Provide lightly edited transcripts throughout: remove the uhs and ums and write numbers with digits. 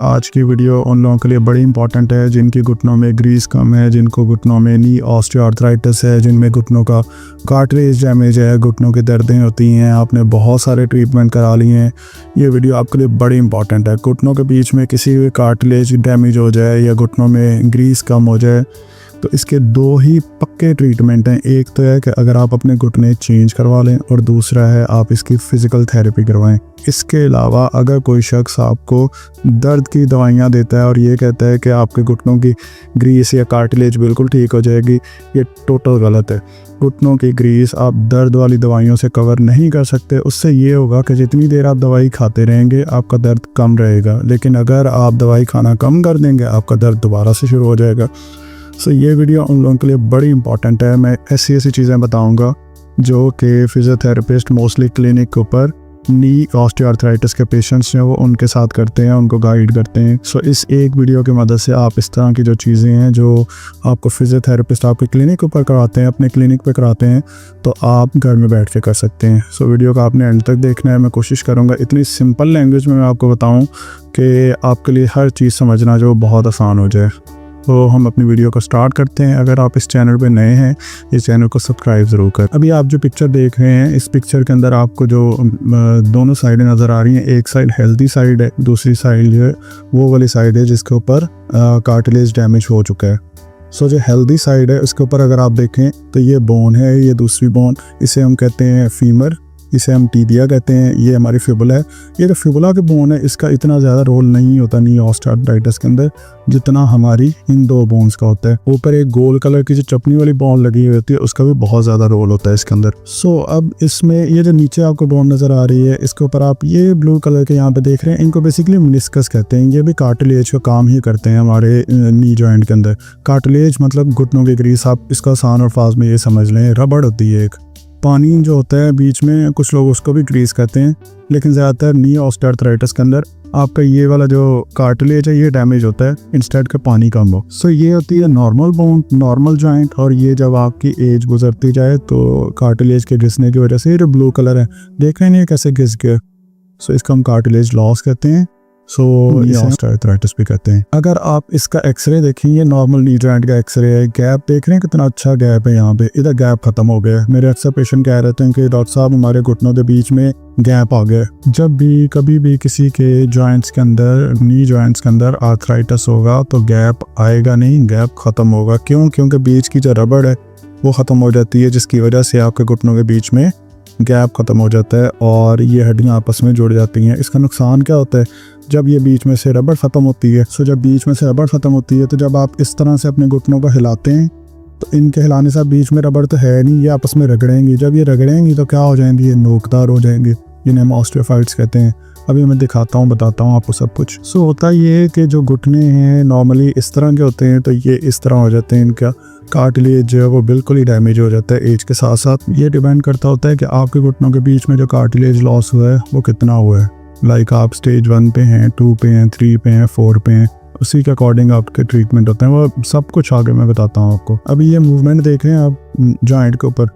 आज की वीडियो उन लोगों के लिए बड़ी इंपॉर्टेंट है जिनकी घुटनों में ग्रीस कम है, जिनको घुटनों में नी ऑस्टियोआर्थराइटिस है, जिनमें घुटनों का कार्टिलेज डैमेज है, घुटनों की दर्दें होती हैं, आपने बहुत सारे ट्रीटमेंट करा लिए हैं। ये वीडियो आपके लिए बड़ी इंपॉर्टेंट है। घुटनों के बीच में किसी भी कार्टिलेज डैमेज हो जाए या घुटनों में ग्रीस कम हो जाए तो इसके दो ही पक्के ट्रीटमेंट हैं। एक तो है कि अगर आप अपने घुटने चेंज करवा लें और दूसरा है आप इसकी फ़िज़िकल थेरेपी करवाएं। इसके अलावा अगर कोई शख्स आपको दर्द की दवाइयां देता है और ये कहता है कि आपके घुटनों की ग्रीस या कार्टिलेज बिल्कुल ठीक हो जाएगी, ये टोटल गलत है। घुटनों की ग्रीस आप दर्द वाली दवाइयों से कवर नहीं कर सकते। उससे ये होगा कि जितनी देर आप दवाई खाते रहेंगे आपका दर्द कम रहेगा, लेकिन अगर आप दवाई खाना कम कर देंगे आपका दर्द दोबारा से शुरू हो जाएगा। सो ये वीडियो उन लोगों के लिए बड़ी इंपॉर्टेंट है। मैं ऐसी चीज़ें बताऊंगा जो कि फिजियोथेरेपिस्ट मोस्टली क्लिनिक के ऊपर नी ऑस्टियोआर्थराइटिस के पेशेंट्स जो वो उनके साथ करते हैं, उनको गाइड करते हैं। सो इस एक वीडियो की मदद से आप इस तरह की जो चीज़ें हैं जो आपको फिजियोथेरेपिस्ट आपके क्लिनिक के ऊपर कराते हैं, अपने क्लिनिक पे कराते हैं, तो आप घर में बैठ के कर सकते हैं। सो वीडियो को आपने एंड तक देखना है। मैं कोशिश करूँगा इतनी सिंपल लैंग्वेज में मैं आपको बताऊँ कि आपके लिए हर चीज़ समझना जो बहुत आसान हो जाए। तो हम अपनी वीडियो को स्टार्ट करते हैं। अगर आप इस चैनल पे नए हैं, इस चैनल को सब्सक्राइब ज़रूर करें। अभी आप जो पिक्चर देख रहे हैं, इस पिक्चर के अंदर आपको जो दोनों साइडें नज़र आ रही हैं, एक साइड हेल्दी साइड है, दूसरी साइड जो है वो वाली साइड है जिसके ऊपर कार्टिलेज डैमेज हो चुका है। सो जो हेल्दी साइड है उसके ऊपर अगर आप देखें तो ये बोन है, ये दूसरी बोन, इसे हम कहते हैं फीमर, इसे हम टीबिया कहते हैं। ये हमारी फिबुला है। ये जो फिबुला के बोन है इसका इतना ज़्यादा रोल नहीं होता नी ऑस्टियोआर्थराइटिस के अंदर जितना हमारी इन दो बोन्स का होता है। ऊपर एक गोल कलर की जो चपनी वाली बोन लगी हुई होती है उसका भी बहुत ज़्यादा रोल होता है इसके अंदर। सो अब इसमें ये जो नीचे आपको बोन नज़र आ रही है इसके ऊपर आप ये ब्लू कलर के यहाँ पे देख रहे हैं, इनको बेसिकली मेनिस्कस कहते हैं। ये भी कार्टिलेज का काम ही करते हैं हमारे नी जॉइंट के अंदर। कार्टिलेज मतलब घुटनों की ग्रीस, आप इसका आसान अल्फाज में ये समझ लें रबड़ होती है एक। पानी जो होता है बीच में कुछ लोग उसको भी ग्रीस कहते हैं, लेकिन ज़्यादातर नी ऑस्टियोआर्थराइटिस के अंदर आपका ये वाला जो कार्टिलेज है ये डैमेज होता है इंस्टेड के पानी कम हो। सो ये होती है नॉर्मल बोन, नॉर्मल जॉइंट। और ये जब आपकी एज गुजरती जाए तो कार्टिलेज के घिसने की वजह से ये जो ब्लू कलर है देख रहे हैं कैसे घिस गया, सो इसका हम कार्टिलेज लॉस कहते हैं। सो इसे ऑस्टियोआर्थराइटिस भी कहते हैं। अगर आप इसका एक्सरे देखें, ये नॉर्मल नी जॉइंट का एक्सरे है। गैप देख रहे हैं कितना अच्छा गैप है यहाँ पे, इधर गैप खत्म हो गया है। मेरे अक्सर पेशेंट कह रहते हैं कि डॉक्टर साहब हमारे घुटनों के बीच में गैप आ गया। जब भी कभी भी किसी के जॉइंट्स के अंदर, नी जॉइंट्स के अंदर आर्थराइटिस होगा तो गैप आएगा नहीं, गैप खत्म होगा। क्यों? क्योंकि बीच की जो रबड़ है वो ख़त्म हो जाती है, जिसकी वजह से आपके घुटनों के बीच में गैप ख़त्म हो जाता है और ये हड्डियाँ आपस में जुड़ जाती हैं। इसका नुकसान क्या होता है? जब ये बीच में से रबड़ ख़त्म होती है, सो जब बीच में से रबड़ ख़त्म होती है तो जब आप इस तरह से अपने घुटनों को हिलाते हैं तो इनके हिलाने से बीच में रबड़ तो है नहीं, ये आपस में रगड़ेंगी। जब ये रगड़ेंगी तो क्या हो जाएंगी? ये नोकदार हो जाएंगी, जिन्हें हम ऑस्टियोफाइट्स कहते हैं। अभी मैं दिखाता हूँ, बताता हूँ आपको सब कुछ। सो होता ये है कि जो घुटने हैं नॉर्मली इस तरह के होते हैं, तो ये इस तरह हो जाते हैं। इनका कार्टिलेज जो है वो बिल्कुल ही डैमेज हो जाता है एज के साथ साथ। ये डिपेंड करता होता है कि आपके घुटनों के बीच में जो कार्टिलेज लॉस हुआ है वो कितना हुआ है। लाइक आप स्टेज 1 पे हैं, 2 पे हैं, 3 पे हैं, 4 पे हैं, उसी के अकॉर्डिंग आपके ट्रीटमेंट होते हैं। वो सब कुछ आगे मैं बताता हूँ आपको। अभी ये मूवमेंट देख रहे हैं आप जॉइंट के ऊपर,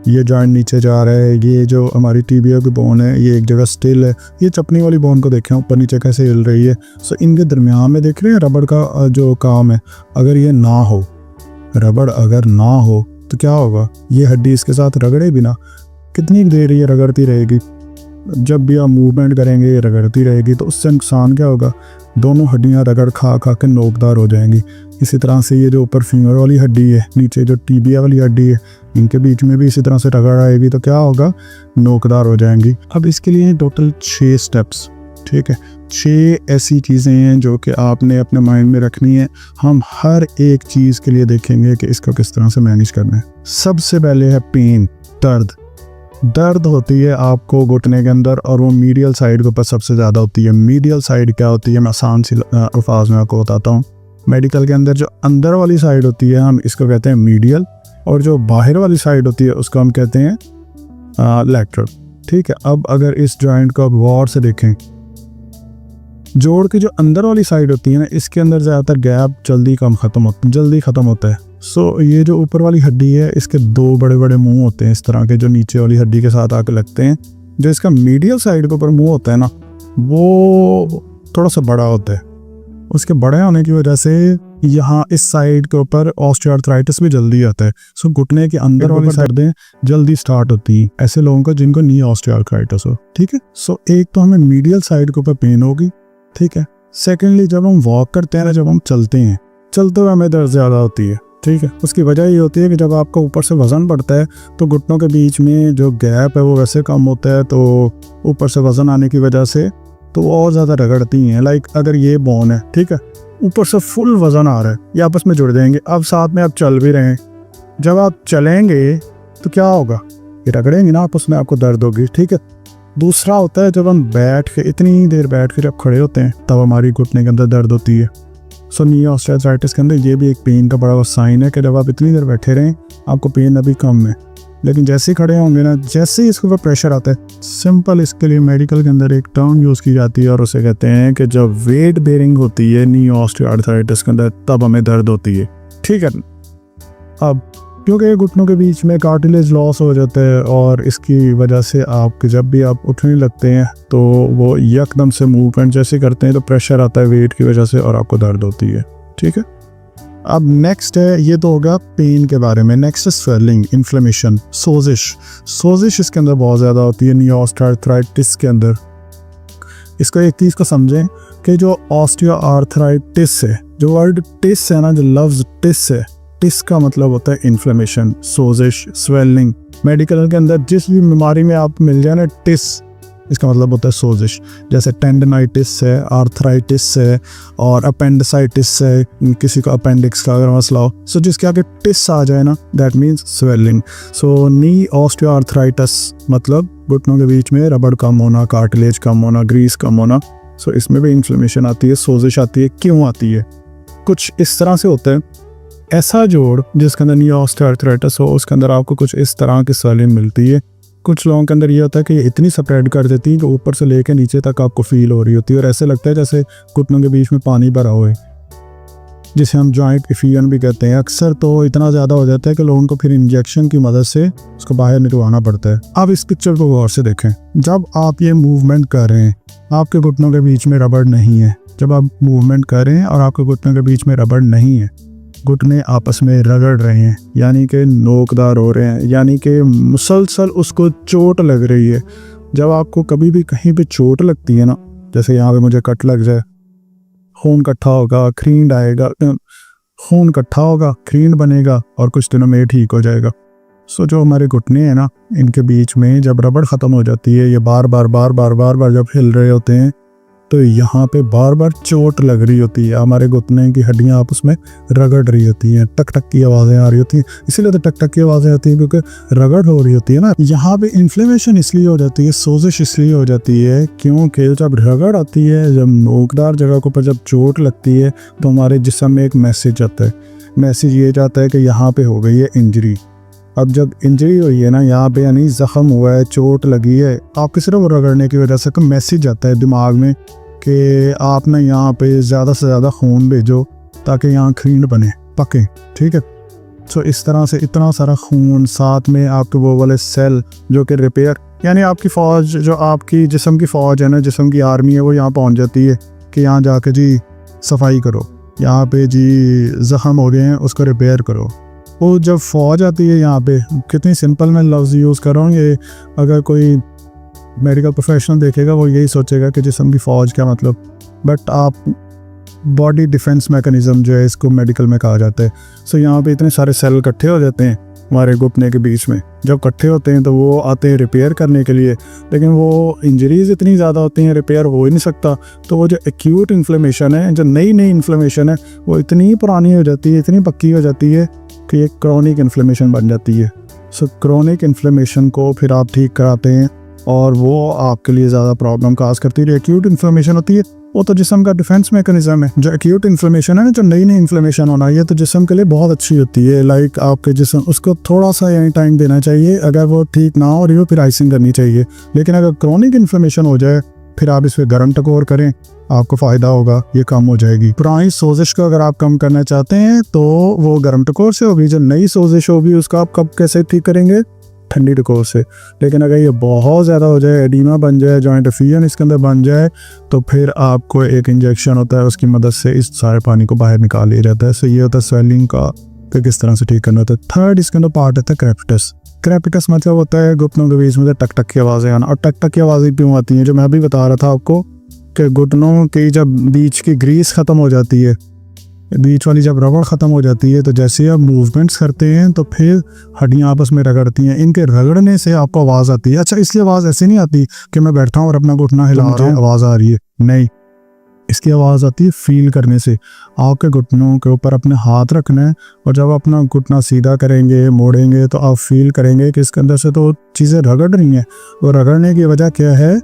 ये जॉइंट नीचे जा रहा है। ये जो हमारी टीबिया की बोन है ये एक जगह स्टिल है। ये चपनी वाली बोन को देखें ऊपर नीचे कैसे हिल रही है। सो इनके दरमियान में देख रहे हैं रबड़ का जो काम है, अगर ये ना हो, रबड़ अगर ना हो तो क्या होगा? ये हड्डी इसके साथ रगड़े बिना कितनी देर ये रगड़ती रहेगी। जब भी आप मूवमेंट करेंगे ये रगड़ती रहेगी, तो उससे नुकसान क्या होगा? दोनों हड्डियां रगड़ खा खा के नोकदार हो जाएंगी। इसी तरह से ये जो ऊपर फीमर वाली हड्डी है, नीचे जो टीबिया वाली हड्डी है, इनके बीच में भी इसी तरह से रगड़ आएगी तो क्या होगा? नोकदार हो जाएंगी। अब इसके लिए टोटल 6 स्टेप्स, ठीक है। 6 ऐसी चीज़ें हैं जो कि आपने अपने माइंड में रखनी है। हम हर एक चीज़ के लिए देखेंगे कि इसको किस तरह से मैनेज करना है। सबसे पहले है पेन, दर्द। दर्द होती है आपको घुटने के अंदर और वो मीडियल साइड के ऊपर सबसे ज़्यादा होती है। मीडियल साइड क्या होती है? मैं आसान सी अल्फाज में आपको बताता हूँ। मेडिकल के अंदर जो अंदर वाली साइड होती है हम इसको कहते हैं मीडियल, और जो बाहर वाली साइड होती है उसको हम कहते हैं लैटरल, ठीक है। अब अगर इस जॉइंट को आप गौर से देखें, जोड़ की जो अंदर वाली साइड होती है ना, इसके अंदर ज़्यादातर गैप जल्दी ख़त्म होता है। सो ये जो ऊपर वाली हड्डी है इसके 2 बड़े बड़े मुंह होते हैं इस तरह के, जो नीचे वाली हड्डी के साथ आके लगते हैं। जो इसका मीडियल साइड के ऊपर मुंह होता है ना, वो थोड़ा सा बड़ा होता है। उसके बड़े होने की वजह से यहाँ इस साइड के ऊपर ऑस्टियोआर्थराइटिस भी जल्दी आता है। सो घुटने के अंदर वाली साइडें जल्दी स्टार्ट होती हैं ऐसे लोगों को जिनको नी ऑस्टियोआर्थराइटिस हो। ठीक है, सो एक तो हमें मीडियल साइड के ऊपर पेन होगी। ठीक है, सेकेंडली जब हम वॉक करते हैं, जब हम चलते हैं, चलते हुए हमें दर्द ज़्यादा होती है। ठीक है, उसकी वजह ये होती है कि जब आपका ऊपर से वज़न बढ़ता है तो घुटनों के बीच में जो गैप है वो वैसे कम होता है, तो ऊपर से वज़न आने की वजह से तो और ज़्यादा रगड़ती हैं। लाइक अगर ये बोन है, ठीक है, ऊपर से फुल वज़न आ रहा है, ये आपस में जुड़ जाएंगे। अब साथ में आप चल भी रहे हैं, जब आप चलेंगे तो क्या होगा, ये रगड़ेंगे ना आपस में, आपको दर्द होगी। ठीक है, दूसरा होता है जब हम बैठ के इतनी देर बैठ के जब खड़े होते हैं तब हमारी घुटने के अंदर दर्द होती है। सो नी ऑस्टियोआर्थराइटिस के अंदर ये भी एक पेन का बड़ा साइन है कि जब आप इतनी देर बैठे रहें आपको पेन अभी कम है, लेकिन जैसे ही खड़े होंगे ना, जैसे ही इसके ऊपर प्रेशर आता है, सिंपल इसके लिए मेडिकल के अंदर एक टर्म यूज़ की जाती है और उसे कहते हैं कि जब वेट बेयरिंग होती है नी ऑस्टियोआर्थराइटिस के अंदर तब हमें दर्द होती है। ठीक है, अब क्योंकि घुटनों के बीच में कार्टिलेज लॉस हो जाता है और इसकी वजह से आपके जब भी आप उठने लगते हैं तो वो यकदम से मूवमेंट जैसे करते हैं तो प्रेशर आता है वेट की वजह से और आपको दर्द होती है। ठीक है, अब नेक्स्ट है, ये तो होगा पेन के बारे में। नेक्स्ट है स्वेलिंग, इन्फ्लेमेशन, सोजिश। सोजिश इसके अंदर बहुत ज़्यादा होती है नी ऑस्टियोआर्थराइटिस के अंदर। इसको एक चीज़ को समझें कि जो ऑस्टियोआर्थराइटिस है, जो वर्ड टिस है ना, जो लफ्ज़ टिस है, टिस का मतलब होता है इन्फ्लेमेशन, सोजिश, स्वेलिंग। मेडिकल के अंदर जिस भी बीमारी में आप मिल जाए ना टिस, इसका मतलब होता है सोजिश। जैसे टेंडनाइटिस है, आर्थराइटिस है और अपेंडिसाइटिस है, किसी को अपेंडिक्स का अगर मसला हो, सो जिसके आगे टिस आ जाए ना, that means swelling. So knee osteoarthritis मतलब घुटनों के बीच में रबड़ कम होना, कार्टिलेज कम होना, ग्रीस कम होना। सो इसमें भी इन्फ्लेमेशन आती है, सोजिश आती है। क्यों आती है? कुछ इस तरह से होता है, ऐसा जोड़ जिसके अंदर नी ऑस्टियोआर्थराइटिस हो उसके अंदर आपको कुछ इस तरह की स्वेलिंग मिलती है। कुछ लोगों के अंदर ये होता है कि ये इतनी स्प्रेड कर देती है कि ऊपर से लेके नीचे तक आपको फील हो रही होती है और ऐसे लगता है जैसे घुटनों के बीच में पानी भरा हुआ है, जिसे हम जॉइंट इफियन भी कहते हैं। अक्सर तो इतना ज़्यादा हो जाता है कि लोगों को फिर इंजेक्शन की मदद से उसको बाहर निकलवाना पड़ता है। अब इस पिक्चर को गौर से देखें, जब आप ये मूवमेंट कर रहे हैं आपके घुटनों के बीच में रबड़ नहीं है। जब आप मूवमेंट कर रहे हैं और आपके घुटनों के बीच में रबड़ नहीं है, घुटने आपस में रगड़ रहे हैं, यानी कि नोकदार हो रहे हैं, यानी कि मुसलसल उसको चोट लग रही है। जब आपको कभी भी कहीं पे चोट लगती है ना, जैसे यहाँ पे मुझे कट लग जाए, खून इकट्ठा होगा, खरींड आएगा, खून इकट्ठा होगा, खरींड बनेगा और कुछ दिनों में ठीक हो जाएगा। सो जो हमारे घुटने हैं ना, इनके बीच में जब रबड़ ख़त्म हो जाती है, ये बार बार जब हिल रहे होते हैं तो यहाँ पे बार बार चोट लग रही होती है, हमारे घुटने की हड्डियाँ आपस में रगड़ रही होती हैं, टक टक की आवाज़ें आ रही होती हैं। इसीलिए तो टक टक की आवाज़ें आती हैं क्योंकि रगड़ हो रही होती है ना। यहाँ पे इन्फ्लेमेशन इसलिए हो जाती है, सोजिश इसलिए हो जाती है क्योंकि जब रगड़ आती है, जब नोकदार जगह के ऊपर जब चोट लगती है तो हमारे जिस्म में एक मैसेज आता है। मैसेज ये जाता है कि यहाँ पे हो गई है इंजरी। अब जब इंजरी हुई है ना, यहाँ पे यानी ज़ख़म हुआ है, चोट लगी है, आपके सिर्फ रगड़ने की वजह से मैसेज आता है दिमाग में कि आप ना यहाँ पे ज़्यादा से ज़्यादा खून भेजो ताकि यहाँ खरींड बने, पके। ठीक है, सो इस तरह से इतना सारा खून, साथ में आपके वो वाले सेल जो कि रिपेयर, यानी आपकी फ़ौज, जो आपकी जिस्म की फ़ौज है ना, जिस्म की आर्मी है, वो यहाँ पहुँच जाती है कि यहाँ जाके जी सफाई करो, यहाँ पे जी ज़ख़म हो गए हैं उसको रिपेयर करो। वो जब फ़ौज आती है यहाँ पे, कितनी सिंपल मैं लफ्ज़ यूज़ कर रहा हूँ, ये अगर कोई मेडिकल प्रोफेशनल देखेगा वो यही सोचेगा कि जिस्म की फ़ौज क्या मतलब, बट आप बॉडी डिफेंस मैकेनिज़्म जो है इसको मेडिकल में कहा जाता है। सो यहाँ पे इतने सारे सेल इकट्ठे हो जाते हैं हमारे घुटने के बीच में। जब इकट्ठे होते हैं तो वो आते हैं रिपेयर करने के लिए, लेकिन वो इंजरीज इतनी ज़्यादा होती हैं, रिपेयर हो ही नहीं सकता। तो वो जो एक्यूट इन्फ्लेमेशन है, जो नई इन्फ्लेमेशन है, वो इतनी पुरानी हो जाती है, इतनी पक्की हो जाती है कि एक क्रॉनिक इन्फ्लेमेशन बन जाती है। सो क्रॉनिक इन्फ्लेमेशन को फिर आप ठीक कराते हैं और वो आपके लिए ज़्यादा प्रॉब्लम काज करती है। एक्यूट इन्फ्लेमेशन होती है वो तो जिस्म का डिफेंस मैकेनिज्म है। जो एक्यूट इन्फ्लेमेशन है ना, जो नई इन्फ्लेमेशन होना, ये तो जिस्म के लिए बहुत अच्छी होती है। लाइक आपके जिस्म, उसको थोड़ा सा यही टाइम देना चाहिए। अगर वो ठीक ना हो रही हो फिर आइसिंग करनी चाहिए। लेकिन अगर क्रॉनिक इन्फ्लेमेशन हो जाए फिर आप इस पर गर्म टकोर करें, आपको फ़ायदा होगा, ये कम हो जाएगी। पुरानी सोजिश को अगर आप कम करना चाहते हैं तो वो गर्म टकोर से होगी। जो नई सोजिश होगी उसका आप कब कैसे ठीक करेंगे? ठंडी डिकोर से। लेकिन अगर ये बहुत ज़्यादा हो जाए, एडीमा बन जाए, जॉइंट एफिजन इसके अंदर बन जाए, तो फिर आपको एक इंजेक्शन होता है, उसकी मदद से इस सारे पानी को बाहर निकाल लिया जाता है। सो ये होता है स्वेलिंग का, फिर किस तरह से ठीक करना होता है। थर्ड इसके अंदर पार्ट होता है क्रेपिटस। क्रेपिटस मतलब होता है घुटनों के बीच में से टक टक की आवाज़ें आना। और टक टक की आवाज़ें क्यों आती हैं, जो मैं अभी बता रहा था आपको कि घुटनों की जब बीच की ग्रीस ख़त्म हो जाती है, बीच वाली जब रबड़ ख़त्म हो जाती है, तो जैसे आप मूवमेंट्स करते हैं तो फिर हड्डियाँ आपस में रगड़ती हैं, इनके रगड़ने से आपको आवाज़ आती है। अच्छा, इसलिए आवाज़ ऐसे नहीं आती कि मैं बैठा हूँ और अपना घुटना हिला रहा हूँ आवाज़ आ रही है, नहीं, इसकी आवाज़ आती है फील करने से। आपके घुटनों के ऊपर अपने हाथ रखना है और जब अपना घुटना सीधा करेंगे, मोड़ेंगे, तो आप फील करेंगे कि इसके अंदर से तो चीज़ें रगड़ रही हैं। और रगड़ने की वजह क्या है,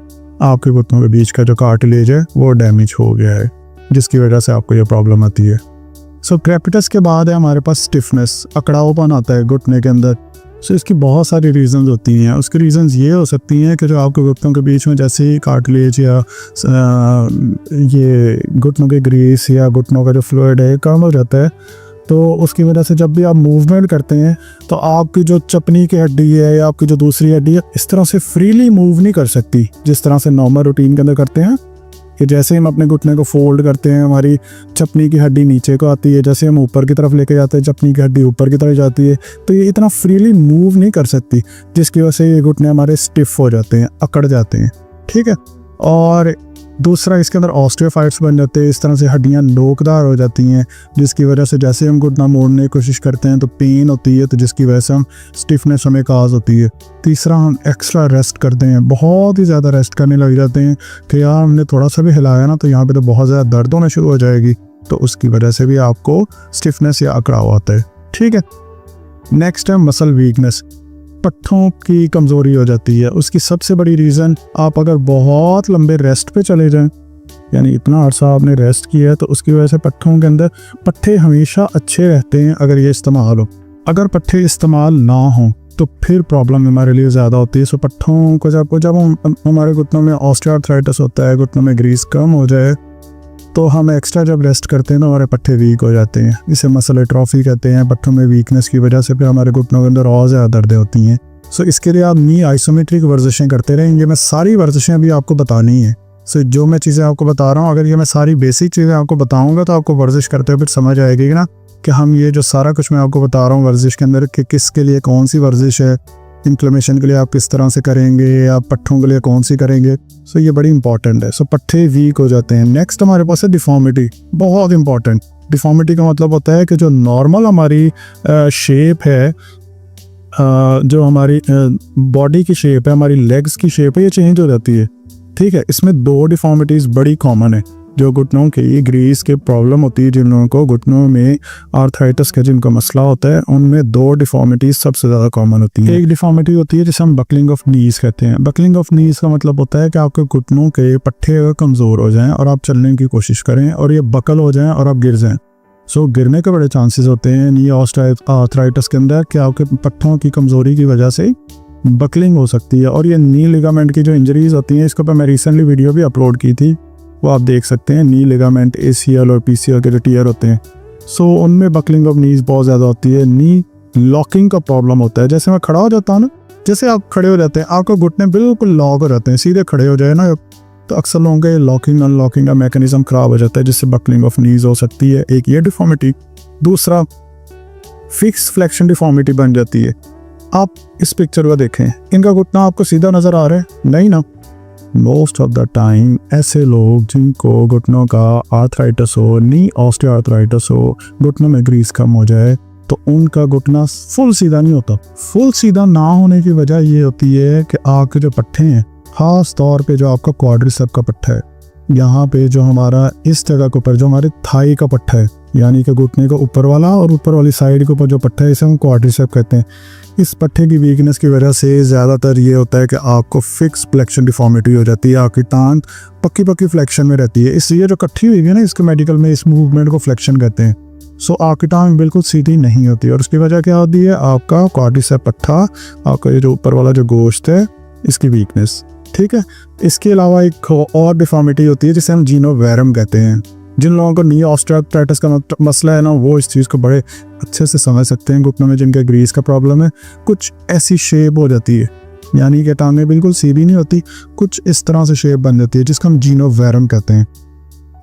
आपके घुटनों के बीच का जो कार्टिलेज है वो डैमेज हो गया है, जिसकी वजह से आपको ये प्रॉब्लम आती है। सो क्रेपिटस के बाद है हमारे पास स्टिफनेस, अकड़ावपन आता है घुटने के अंदर। सो इसकी बहुत सारी रीज़न्स होती हैं। उसकी रीज़न्स ये हो सकती हैं कि जो आपके घुटनों के बीच में जैसे ही कार्टिलेज या ये घुटनों के ग्रीस या घुटनों का जो फ्लूइड है कम हो जाता है, तो उसकी वजह से जब भी आप मूवमेंट करते हैं तो आपकी जो चपनी की हड्डी है या आपकी जो दूसरी हड्डी है इस तरह से फ्रीली मूव नहीं कर सकती जिस तरह से नॉर्मल रूटीन के अंदर करते हैं। कि जैसे हम अपने घुटने को फोल्ड करते हैं, हमारी चपनी की हड्डी नीचे को आती है, जैसे हम ऊपर की तरफ लेके जाते हैं चपनी की हड्डी ऊपर की तरफ जाती है, तो ये इतना फ्रीली मूव नहीं कर सकती, जिसकी वजह से ये घुटने हमारे स्टिफ हो जाते हैं, अकड़ जाते हैं। ठीक है। और दूसरा, इसके अंदर ऑस्टियोफाइट्स बन जाते हैं, इस तरह से हड्डियां नोकदार हो जाती हैं, जिसकी वजह से जैसे हम घुटना मोड़ने की कोशिश करते हैं तो पेन होती है, तो जिसकी वजह से हम स्टिफनेस हमें काज होती है। तीसरा, हम एक्स्ट्रा रेस्ट करते हैं, बहुत ही ज़्यादा रेस्ट करने लग जाते हैं कि यार हमने थोड़ा सा भी हिलाया ना तो यहाँ पे तो बहुत ज़्यादा दर्द होना शुरू हो जाएगी, तो उसकी वजह से भी आपको स्टिफनेस या अकड़ाव आता है। ठीक है। नेक्स्ट है मसल वीकनेस, पट्ठों की कमज़ोरी हो जाती है। उसकी सबसे बड़ी रीज़न, आप अगर बहुत लंबे रेस्ट पे चले जाएं, यानी इतना अर्सा आपने रेस्ट किया है, तो उसकी वजह से पट्ठों के अंदर पट्ठे हमेशा अच्छे रहते हैं अगर ये इस्तेमाल हो। अगर पट्ठे इस्तेमाल ना हों तो फिर प्रॉब्लम हमारे लिए ज़्यादा होती है। सो पट्ठों को जब हमारे घुटनों में ऑस्टियोआर्थराइटिस होता है, घुटनों में ग्रीस कम हो जाए, तो हम एक्स्ट्रा जब रेस्ट करते हैं तो हमारे पट्ठे वीक हो जाते हैं। इसे मसल एट्रोफी कहते हैं। पट्ठों में वीकनेस की वजह से फिर हमारे घुटनों के अंदर और ज़्यादा दर्दें होती हैं। सो इसके लिए आप नी आइसोमेट्रिक वर्जिशें करते रहेंगे। मैं सारी वर्जिशें अभी आपको बतानी है। सो जो मैं चीज़ें आपको बता रहा हूँ, अगर ये मैं सारी बेसिक चीज़ें आपको बताऊँगा तो आपको वर्जिश करते हुए फिर समझ आएगी ना कि हम ये जो सारा कुछ मैं आपको बता रहा हूँ वर्जिश के अंदर, कि किसके लिए कौन सी वर्जिश है, इन्फ्लेमेशन के लिए आप किस तरह से करेंगे, आप पट्ठों के लिए कौन सी करेंगे। सो ये बड़ी इंपॉर्टेंट है। सो पट्ठे वीक हो जाते हैं। नेक्स्ट हमारे पास है डिफॉर्मिटी, बहुत इंपॉर्टेंट। डिफॉर्मिटी का मतलब होता है कि जो नॉर्मल हमारी शेप है, जो हमारी बॉडी की शेप है, हमारी लेग्स की शेप है, ये चेंज हो जाती है। ठीक है। इसमें दो डिफॉर्मिटीज़ बड़ी कॉमन है। जो घुटनों की ग्रीस के प्रॉब्लम होती है, जिन लोगों को घुटनों में आर्थराइटिस का जिनका मसला होता है, उनमें दो डिफॉर्मिटीज़ सबसे ज़्यादा कॉमन होती है। एक डिफॉर्मिटी होती है जिसे हम बकलिंग ऑफ नीज कहते हैं। बकलिंग ऑफ नीज का मतलब होता है कि आपके घुटनों के पट्टे कमज़ोर हो जाएं और आप चलने की कोशिश करें और ये बकल हो जाएं और आप गिर जाएं। सो गिरने के बड़े चांसेस होते हैं नी आर्थराइटिस के अंदर कि आपके पट्टों की कमज़ोरी की वजह से बकलिंग हो सकती है। और ये नी लिगामेंट की जो इंजरीज होती हैं, इसके ऊपर मैं रिसेंटली वीडियो भी अपलोड की थी, वो आप देख सकते हैं। नी लिगामेंट, ACL और PCL के जो टीयर होते हैं, सो उनमें बकलिंग ऑफ नीज बहुत ज़्यादा होती है। नी लॉकिंग का प्रॉब्लम होता है। जैसे मैं खड़ा हो जाता हूँ ना, जैसे आप खड़े हो जाते हैं, आपको घुटने बिल्कुल लॉक हो जाते हैं, सीधे खड़े हो जाए ना, तो अक्सर लोगों के लॉकिंग अनलॉकिंग का मैकेनिज्म ख़राब हो जाता है, जिससे बकलिंग ऑफ नीज हो सकती है। एक ये डिफॉर्मिटी। दूसरा, फिक्स फ्लेक्शन डिफॉर्मिटी बन जाती है। आप इस पिक्चर को देखें, इनका घुटना आपको सीधा नज़र आ रहा है? नहीं ना। मोस्ट ऑफ द टाइम ऐसे लोग जिनको घुटनों का आर्थराइटिस हो, नी ऑस्टियोआर्थराइटिस हो, घुटनों में ग्रीस कम हो जाए, तो उनका घुटना फुल सीधा नहीं होता। फुल सीधा ना होने की वजह ये होती है कि आपके जो पट्टे हैं, ख़ास तौर पे जो आपका क्वाड्रिसेप का पट्टा है, यहाँ पे जो हमारा इस जगह के ऊपर जो हमारे थाई का पट्टा है, यानी कि घुटने का ऊपर वाला और ऊपर वाली साइड के ऊपर जो पट्टा है, इसे हम क्वाड्रिसेप कहते हैं। इस पट्टे की वीकनेस की वजह से ज़्यादातर ये होता है कि आपको फिक्स फ्लेक्शन डिफॉर्मिटी हो जाती है। आपकी टांग पक्की पक्की फ्लेक्शन में रहती है। इसलिए जो इकट्ठी हुई है ना, इसके मेडिकल में इस मूवमेंट को फ्लेक्शन कहते हैं। सो आपकी टांग बिल्कुल सीधी नहीं होती, और उसकी वजह क्या होती है? आपका क्वाड्रिसेप पट्टा, आपका ये जो ऊपर वाला जो गोश्त है, इसकी वीकनेस। ठीक है। इसके अलावा एक और डिफॉर्मिटी होती है जिसे हम जीनोवेरम कहते हैं। जिन लोगों को नी ऑस्टियोआर्थराइटिस का मसला है ना, वो इस चीज़ को बड़े अच्छे से समझ सकते हैं। घुटनों में जिनके ग्रीस का प्रॉब्लम है, कुछ ऐसी शेप हो जाती है, यानी कि टांगें बिल्कुल सीधी नहीं होती, कुछ इस तरह से शेप बन जाती है जिसको हम जीनोवेरम कहते हैं।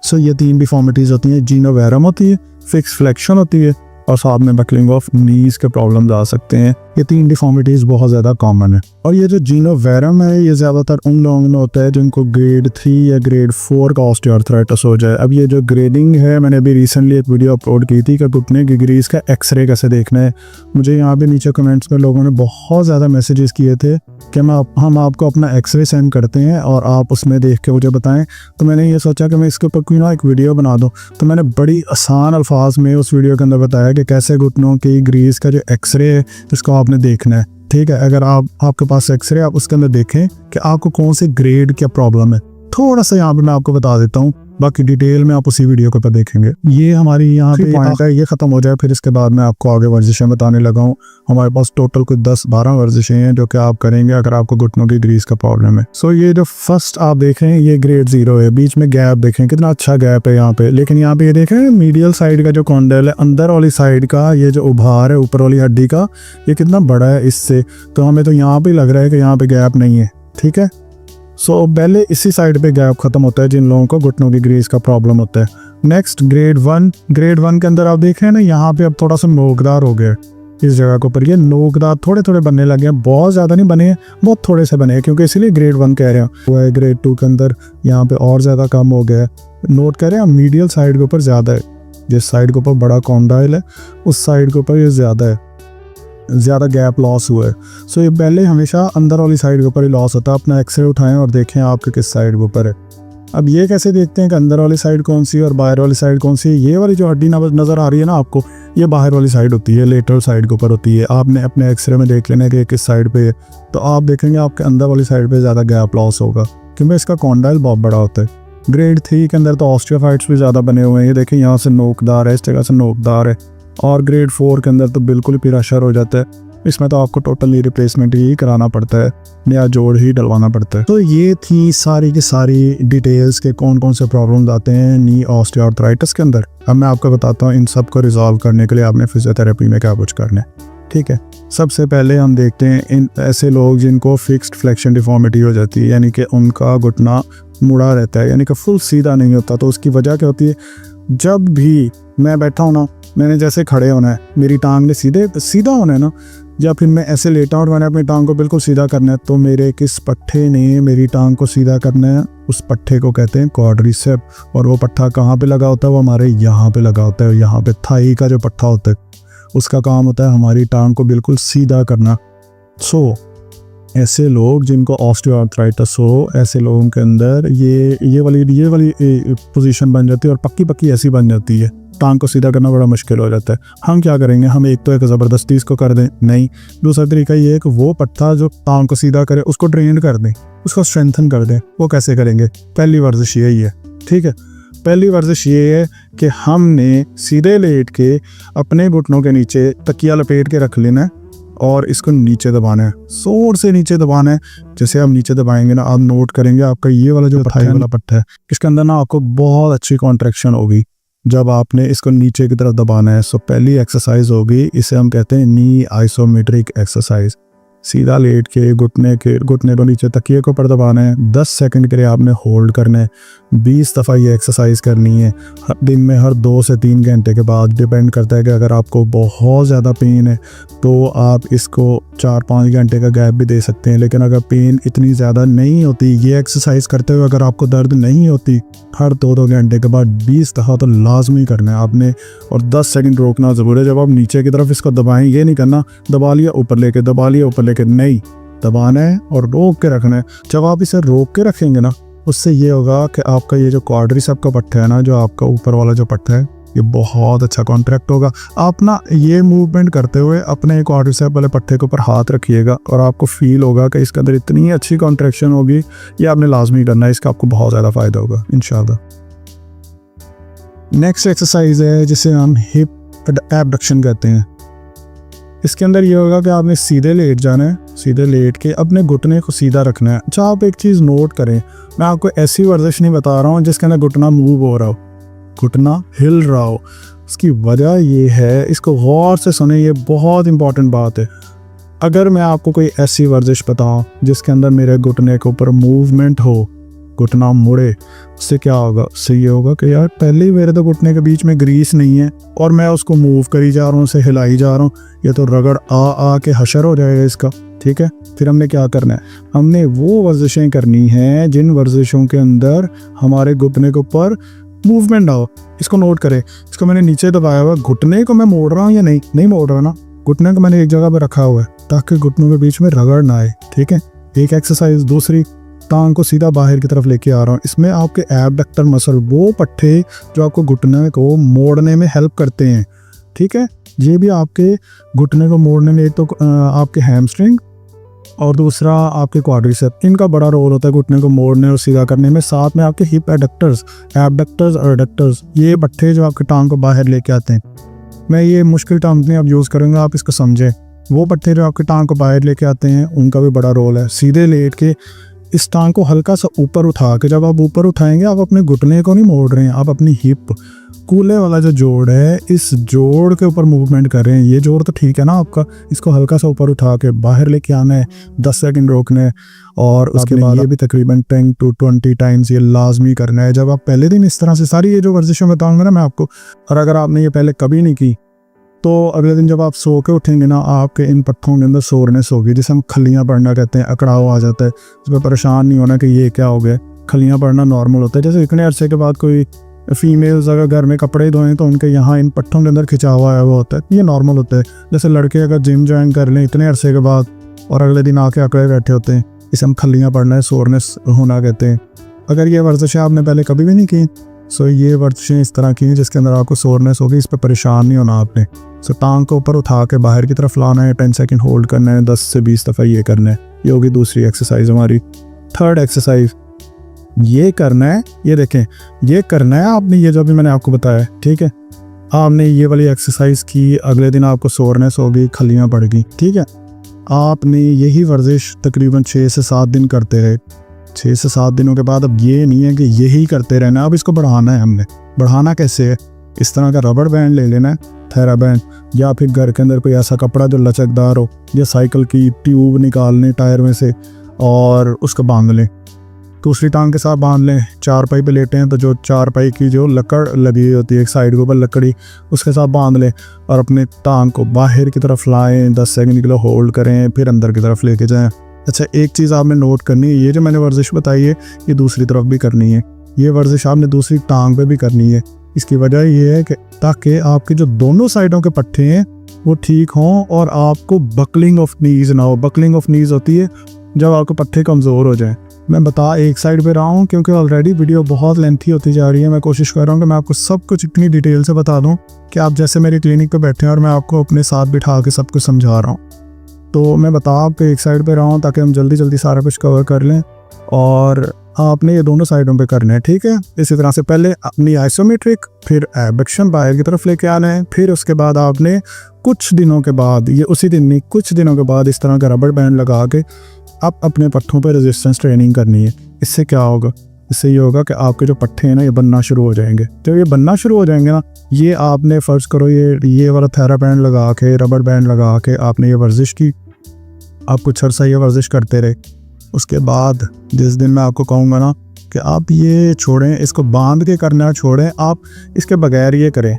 सो ये 3 डिफॉर्मिटीज़ होती हैं। जीनोवेरम होती है, फिक्स फ्लेक्शन होती है, और साथ में बकलिंग ऑफ नीज के प्रॉब्लम आ सकते हैं। ये 3 डिफॉर्मिटीज़ बहुत ज़्यादा कॉमन है। और ये जो जीनोवेरम है, ये ज़्यादातर उन लोगों में होता है जिनको ग्रेड 3 या ग्रेड 4 का ऑस्टियोआर्थराइटिस हो जाए। अब ये जो ग्रेडिंग है, मैंने अभी रिसेंटली एक वीडियो अपलोड की थी कि घुटने की ग्रीस का एक्सरे कैसे देखना है। मुझे यहाँ पे नीचे कमेंट्स में लोगों ने बहुत ज़्यादा मैसेजेस किए थे कि हम आपको अपना एक्सरे सेंड करते हैं और आप उसमें देख के मुझे बताएं। तो मैंने ये सोचा कि मैं इसके ऊपर क्यों ना एक वीडियो बना दूँ। तो मैंने बड़ी आसान अल्फाज में उस वीडियो के अंदर बताया कि कैसे घुटनों की ग्रीस का जो एक्सरे है जिसको आपने देखना है। ठीक है, अगर आपके पास एक्सरे, आप उसके अंदर देखें कि आपको कौन से ग्रेड क्या प्रॉब्लम है। थोड़ा सा यहाँ पे मैं आपको बता देता हूँ, बाकी डिटेल में आप उसी वीडियो के ऊपर देखेंगे। ये हमारी यहाँ पे पॉइंट है, ये खत्म हो जाए, फिर इसके बाद मैं आपको आगे वर्जिशें बताने लगा हूँ। हमारे पास टोटल कुछ 10-12 वर्जिशें हैं जो कि आप करेंगे अगर आपको घुटनों की ग्रीस का प्रॉब्लम है। सो ये जो फर्स्ट आप देखें, ये ग्रेड 0 है। बीच में गैप देखें, कितना अच्छा गैप है यहाँ पे। लेकिन यहाँ पे ये देखें, मीडियल साइड का जो कॉन्डल है, अंदर वाली साइड का ये जो उभार है ऊपर वाली हड्डी का, ये कितना बड़ा है इससे। तो हमें तो यहाँ पे लग रहा है कि यहाँ पे गैप नहीं है। ठीक है, सो पहले इसी साइड पे गैप खत्म होता है जिन लोगों को घुटनों की ग्रीस का प्रॉब्लम होता है। Next grade 1। ग्रेड 1 के अंदर आप देख रहे हैं ना, यहाँ पे अब थोड़ा सा नोकदार हो गया इस जगह के ऊपर। ये नोकदार थोड़े थोड़े बनने लगे हैं, बहुत ज़्यादा नहीं बने हैं, बहुत थोड़े से बने हैं, क्योंकि इसीलिए ग्रेड 1 कह रहे हैं। वो है ग्रेड 2 के अंदर यहाँ पे और ज़्यादा कम हो गया है। नोट कर रहे हैं, मीडियल साइड के ऊपर ज़्यादा है। जिस साइड के ऊपर बड़ा कॉन्डाइल है उस साइड के ऊपर ये ज़्यादा है, ज़्यादा गैप लॉस हुआ है। सो ये पहले हमेशा अंदर वाली साइड के ऊपर ही लॉस होता है। अपना एक्सरे उठाएं और देखें आपके किस साइड के ऊपर है। अब ये कैसे देखते हैं कि अंदर वाली साइड कौन सी है और बाहर वाली साइड कौन सी है। ये वाली जो हड्डी नज़र आ रही है ना आपको, ये बाहर वाली साइड होती है, लेटरल साइड के ऊपर होती है। आपने अपने एक्सरे में देख लेना है कि किस साइड पे है, तो आप देखेंगे आपके अंदर वाली साइड पे ज़्यादा गैप लॉस होगा, क्योंकि इसका कॉन्डाइल बहुत बड़ा होता है। ग्रेड 3 के अंदर तो ऑस्टियोफाइट्स भी ज़्यादा बने हुए हैं। ये देखें, यहाँ से नोकदार है, इस जगह से नोकदार है। और ग्रेड 4 के अंदर तो बिल्कुल ही पिराशर हो जाता है। इसमें तो आपको टोटली रिप्लेसमेंट ही कराना पड़ता है, नया जोड़ ही डलवाना पड़ता है। तो ये थी सारी की सारी डिटेल्स के कौन कौन से प्रॉब्लम्स आते हैं नी ऑस्टियोआर्थराइटिस के अंदर। अब मैं आपको बताता हूँ इन सब को रिजॉल्व करने के लिए आपने फिजियोथेरेपी में क्या कुछ करना है। ठीक है, सबसे पहले हम देखते हैं इन ऐसे लोग जिनको फिक्स्ड फ्लेक्शन डिफॉर्मिटी हो जाती है, यानी कि उनका घुटना मुड़ा रहता है, यानी कि फुल सीधा नहीं होता। तो उसकी वजह क्या होती है, जब भी मैं बैठा हूँ ना, मैंने जैसे खड़े होना है, मेरी टांग ने सीधा होना है ना, या फिर मैं ऐसे लेटा और मैंने अपनी टांग को बिल्कुल सीधा करना है, तो मेरे किस पट्टे ने मेरी टांग को सीधा करना है, उस पट्टे को कहते हैं क्वाड्रिसेप। और वो पट्टा कहाँ पे लगा होता है, वो हमारे यहाँ पे लगा होता है। यहाँ पे थाई का जो पट्टा होता है, उसका काम होता है हमारी टांग को बिल्कुल सीधा करना। सो ऐसे लोग जिनको ऑस्टियोआर्थराइटिस हो, ऐसे लोगों के अंदर ये वाली पोजीशन बन जाती है और पक्की ऐसी बन जाती है। टांग को सीधा करना बड़ा मुश्किल हो जाता है। हम क्या करेंगे, हम एक तो एक ज़बरदस्ती इसको कर दें, नहीं। दूसरा तरीका ये है कि वो पट्टा जो टांग को सीधा करे उसको ट्रेन कर दें, उसको स्ट्रेंथन कर दें। वो कैसे करेंगे, पहली वर्जिश यही है। ठीक है, पहली वर्जिश ये है कि हमने सीधे लेट के अपने घुटनों के नीचे तकिया लपेट के रख लेना है और इसको नीचे दबाना है, जोर से नीचे दबाना है। जैसे आप नीचे दबाएंगे ना, आप नोट करेंगे आपका ये वाला जो थाई वाला पट्टा है, इसके अंदर ना आपको बहुत अच्छी कॉन्ट्रैक्शन होगी जब आपने इसको नीचे की तरफ दबाना है। सो पहली एक्सरसाइज होगी, इसे हम कहते हैं नी आइसोमेट्रिक एक्सरसाइज। सीधा लेट के घुटने को नीचे तकिए को ऊपर दबाना है, 10 सेकंड के लिए आपने होल्ड करना है। 20 दफ़ा ये एक्सरसाइज करनी है दिन में, हर 2 से 3 घंटे के बाद। डिपेंड करता है कि अगर आपको बहुत ज़्यादा पेन है तो आप इसको 4-5 घंटे का गैप भी दे सकते हैं। लेकिन अगर पेन इतनी ज़्यादा नहीं होती, ये एक्सरसाइज करते हुए अगर आपको दर्द नहीं होती, हर 2-2 घंटे के बाद 20 दफ़ा तो लाजमी करना है आपने। और 10 सेकंड रोकना ज़रूर है। जब आप नीचे की तरफ इसको दबाएं, ये नहीं करना दबा लिया ऊपर लेके, दबा लिया ऊपर लेके, नहीं, दबाना है और रोक के रखना है। जब आप इसे रोक के रखेंगे ना, उससे ये होगा कि आपका ये जो क्वाड्रिसेप का पट्टा है ना, जो आपका ऊपर वाला जो पट्टा है, ये बहुत अच्छा कॉन्ट्रैक्ट होगा। आप ना ये मूवमेंट करते हुए अपने क्वाड्रिसेप वाले पट्टे के ऊपर हाथ रखिएगा और आपको फील होगा कि इसके अंदर इतनी अच्छी कॉन्ट्रैक्शन होगी। ये आपने लाजमी करना है, इसका आपको बहुत ज़्यादा फ़ायदा होगा इंशाल्लाह। नेक्स्ट एक्सरसाइज है जिसे हम हिप एबडक्शन कहते हैं। इसके अंदर ये होगा कि आपने सीधे लेट जाना है, सीधे लेट के अपने घुटने को सीधा रखना है। अच्छा, आप एक चीज़ नोट करें, मैं आपको ऐसी वर्जिश नहीं बता रहा हूँ जिसके अंदर घुटना मूव हो रहा हो। घुटना हिल रहा हो। इसकी वजह ये है, इसको गौर से सुने, ये बहुत इंपॉर्टेंट बात है। अगर मैं आपको कोई ऐसी वर्जिश बताऊं जिसके अंदर मेरे घुटने के ऊपर मूवमेंट हो, घुटना मुड़े, उससे क्या होगा? उससे ये होगा कि यार पहले ही मेरे तो घुटने के बीच में ग्रीस नहीं है और मैं उसको मूव करी जा रहा हूँ, उसे हिलाई जा रहा हूँ, ये तो रगड़ आ के हशर हो जाएगा इसका। ठीक है, फिर हमने क्या करना है? हमने वो वर्जिशें करनी हैं जिन वर्जिशों के अंदर हमारे घुटने के ऊपर मूवमेंट आओ। इसको नोट करें, इसको मैंने नीचे दबाया हुआ, घुटने को मैं मोड़ रहा हूँ या नहीं मोड़ रहा ना, घुटने को मैंने एक जगह पे रखा हुआ है ताकि घुटनों के बीच में रगड़ ना आए। ठीक है, एक एक्सरसाइज। दूसरी, टांग को सीधा बाहर की तरफ लेके आ रहा हूँ। इसमें आपके एबडक्टर मसल, वो पट्टे जो आपको घुटने को मोड़ने में हेल्प करते हैं। ठीक है, ये भी आपके घुटने को मोड़ने में, एक तो आपके हैमस्ट्रिंग और दूसरा आपके क्वाड्रिसेप, इनका बड़ा रोल होता है घुटने को मोड़ने और सीधा करने में। साथ में आपके हिप एडक्टर्स, एबडक्टर्स और एडक्टर्स, ये पट्टे जो आपके टांग को बाहर लेके आते हैं। मैं ये मुश्किल टर्म्स नहीं अब यूज़ करूँगा, आप इसको समझें। वो पट्टे जो आपके टांग को बाहर लेके आते हैं, उनका भी बड़ा रोल है। सीधे लेट के इस टांग को हल्का सा ऊपर उठा के, जब आप ऊपर उठाएंगे आप अपने घुटने को नहीं मोड़ रहे हैं, आप अपनी हिप, कूल्हे वाला जो जोड़ है, इस जोड़ के ऊपर मूवमेंट कर रहे हैं। ये जोड़ तो ठीक है ना आपका, इसको हल्का सा ऊपर उठा के बाहर लेके आना है, 10 सेकंड रोकना है और उसके बाद ये भी तकरीबन 10 to 20 टाइम्स ये लाजमी करना है। जब आप पहले दिन इस तरह से सारी ये जो वर्जिशें बताऊंगा ना मैं आपको, और अगर आपने ये पहले कभी नहीं की तो अगले दिन जब आप सो के उठेंगे ना, आपके इन पट्टों के अंदर सोरनेस होगी, जिसे हम खलियाँ पड़ना कहते हैं, अकड़ाव आ जाता है। इसमें परेशान नहीं होना कि ये क्या हो गया। खलियाँ पड़ना नॉर्मल होता है। जैसे इतने अरसे के बाद कोई फीमेल्स अगर घर में कपड़े धोएं तो उनके यहाँ इन पट्टों के अंदर खिंचाव आया हुआ होता है, ये नॉर्मल होता है। जैसे लड़के अगर जिम ज्वाइन कर लें इतने अरसे के बाद और अगले दिन आके अकड़े बैठे होते हैं, इसे हम खलियाँ पड़ना है, सोरनेस होना कहते हैं। अगर ये वर्जिशें आपने पहले कभी भी नहीं की, सो ये वर्जिशें इस तरह की हैं जिसके अंदर आपको सोरनेस होगी, इस पर परेशान नहीं होना आपने। सो टांग को ऊपर उठा के बाहर की तरफ लाना है, 10 सेकंड होल्ड करना है, 10 से 20 दफ़ा ये करना है। ये होगी दूसरी एक्सरसाइज हमारी। थर्ड एक्सरसाइज ये करना है, ये देखें, ये करना है आपने, ये जो भी मैंने आपको बताया। ठीक है, आपने ये वाली एक्सरसाइज की, अगले दिन आपको सोरनेस होगी, खलियाँ पड़ गई। ठीक है, आपने यही वर्जिश तकरीबन 6 से 7 दिन करते रहे। 6 से 7 दिनों के बाद अब ये नहीं है कि यही करते रहना, अब इसको बढ़ाना है। हमने बढ़ाना कैसे है? इस तरह का रबड़ बैंड ले लेना है, थेरा बैंड, या फिर घर के अंदर कोई ऐसा कपड़ा जो लचकदार हो, या साइकिल की ट्यूब निकालने टायर में से और उसको बांध लें, दूसरी टांग के साथ बांध लें। चारपाई पे लेटे हैं तो जो चारपाई की जो लकड़ लगी होती है एक साइड के ऊपर लकड़ी, उसके साथ बांध लें और अपने टांग को बाहर की तरफ लाएं, 10 सेकंड के लिए होल्ड करें, फिर अंदर की तरफ लेके जाएं। अच्छा, एक चीज़ आपने नोट करनी है, ये जो मैंने वर्जिश बताई है ये दूसरी तरफ भी करनी है। ये वर्जिश आपने दूसरी टांग पे भी करनी है। इसकी वजह ये है कि ताकि आपके जो दोनों साइडों के पट्टे हैं वो ठीक हों और आपको बकलिंग ऑफ नीज ना हो। बकलिंग ऑफ नीज होती है जब आपके पट्टे कमज़ोर हो जाएं। मैं बता एक साइड पे रहा हूँ क्योंकि ऑलरेडी वीडियो बहुत लेंथी होती जा रही है। मैं कोशिश कर रहा हूँ कि मैं आपको सब कुछ इतनी डिटेल से बता दूँ कि आप जैसे मेरी क्लिनिक पे बैठे हैं और मैं आपको अपने साथ बिठा के सब कुछ समझा रहा हूँ। तो मैं बता आपको एक साइड पे रहा हूँ ताकि हम जल्दी जल्दी सारा कुछ कवर कर लें, और आपने ये दोनों साइडों पे करना है। ठीक है, इसी तरह से पहले अपनी आइसोमेट्रिक, फिर एबडक्शन बाहर की तरफ लेके आना है, फिर उसके बाद आपने कुछ दिनों के बाद, ये उसी दिन नहीं कुछ दिनों के बाद, इस तरह का रबड़ बैंड लगा के आप अपने पट्टों पे रेजिस्टेंस ट्रेनिंग करनी है। इससे क्या होगा? इससे ये होगा कि आपके जो पट्टे हैं ना ये बनना शुरू हो जाएंगे। तो ये बनना शुरू हो जाएंगे ना, ये आपने फ़र्ज करो ये वाला थेरा बैंड लगा के, रबड़ बैंड लगा के आपने ये वर्जिश की, आप कुछ अर्सा ये वर्जिश करते रहे। उसके बाद जिस दिन मैं आपको कहूँगा ना कि आप ये छोड़ें, इसको बांध के करना छोड़ें, आप इसके बगैर ये करें,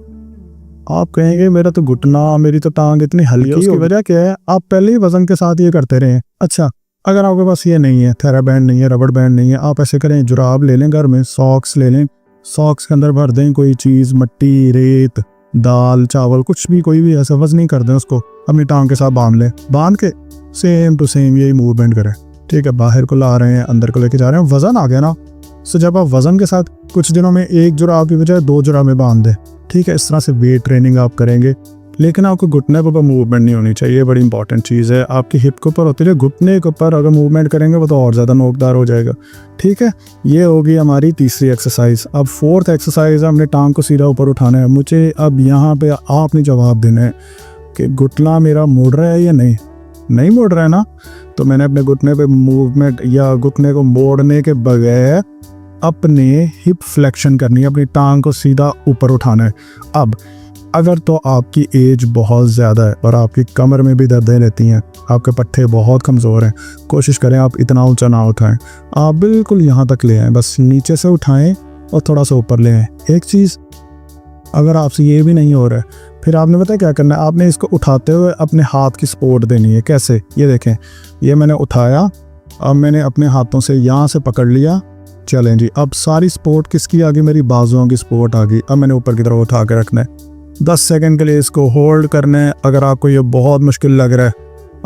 आप कहेंगे मेरा तो घुटना, मेरी तो टांग इतनी हल्की है। उसकी वजह क्या है? आप पहले ही वजन के साथ ये करते रहें। अच्छा, अगर आपके पास ये नहीं है, थेरा बैंड नहीं है, रबड़ बैंड नहीं है, आप ऐसे करें, जुराब ले लें घर में, सॉक्स ले लें, सॉक्स के अंदर भर दें कोई चीज़, मट्टी, रेत, दाल, चावल, कुछ भी, कोई भी ऐसा वजन नहीं कर दें, उसको अपनी टांग के साथ बांध लें। बांध के सेम टू सेम यही मूवमेंट करें। ठीक है, बाहर को ला रहे हैं, अंदर को लेके जा रहे हैं, वजन आ गया ना। सो जब आप वजन के साथ कुछ दिनों में एक जुराब की बजाय 2 जुराबें बांध दें। ठीक है, इस तरह से वेट ट्रेनिंग आप करेंगे, लेकिन आपको घुटने के ऊपर मूवमेंट नहीं होनी चाहिए। बड़ी इंपॉर्टेंट चीज़ है। आपकी हिप के ऊपर होती है, घुटने के ऊपर अगर मूवमेंट करेंगे वो तो और ज़्यादा नोकदार हो जाएगा। ठीक है, ये होगी हमारी तीसरी एक्सरसाइज। अब फोर्थ एक्सरसाइज, हमने टांग को सीधा ऊपर उठाना है। मुझे अब यहाँ पे आपने जवाब देना है कि घुटना मेरा मुड़ रहा है या नहीं मुड़ रहा है ना, तो मैंने अपने घुटने पे मूवमेंट या घुटने को मोड़ने के बगैर अपने हिप फ्लेक्शन करनी है, अपनी टांग को सीधा ऊपर उठाना है। अब अगर तो आपकी एज बहुत ज़्यादा है और आपकी कमर में भी दर्दें रहती हैं, आपके पट्टे बहुत कमज़ोर हैं, कोशिश करें आप इतना ऊंचा ना उठाएं, आप बिल्कुल यहाँ तक ले आएँ, बस नीचे से उठाएं और थोड़ा सा ऊपर ले आएँ। एक चीज़ अगर आपसे ये भी नहीं हो रहा है, फिर आपने पता है क्या करना है, आपने इसको उठाते हुए अपने हाथ की सपोर्ट देनी है। कैसे? ये देखें, ये मैंने उठाया, अब मैंने अपने हाथों से यहाँ से पकड़ लिया, चलें जी। अब सारी सपोर्ट किसकी आ गई? मेरी बाजुओं की सपोर्ट आ गई। अब मैंने ऊपर की तरफ उठा के रखना है, 10 सेकंड के लिए इसको होल्ड करना है। अगर आपको ये बहुत मुश्किल लग रहा है,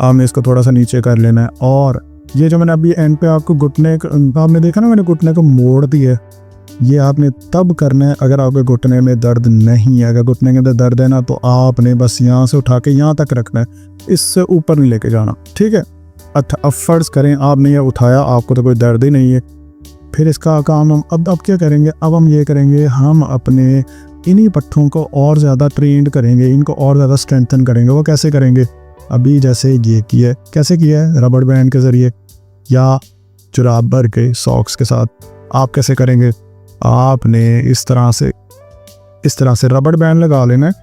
आपने इसको थोड़ा सा नीचे कर लेना है। और ये जो मैंने अभी एंड पे आपको घुटने, आपने देखा ना मैंने घुटने को मोड़ दिया, ये आपने तब करना है अगर आपके घुटने में दर्द नहीं है। अगर घुटने के अंदर दर्द है ना, तो आपने बस यहाँ से उठा के यहाँ तक रखना है, इससे ऊपर नहीं लेके जाना, ठीक है। अच्छा, अब फर्ज करें आपने ये उठाया, आपको तो कोई दर्द ही नहीं है, फिर इसका काम हम अब क्या करेंगे? अब हम ये करेंगे, हम अपने इन्हीं पट्टों को और ज़्यादा ट्रेंड करेंगे, इनको और ज़्यादा स्ट्रेंथन करेंगे। वो कैसे करेंगे? अभी जैसे ये किया है, कैसे किया है? रबड़ बैंड के ज़रिए या जुराब भर के सॉक्स के साथ। आप कैसे करेंगे? आपने इस तरह से रबड़ बैंड लगा लेना है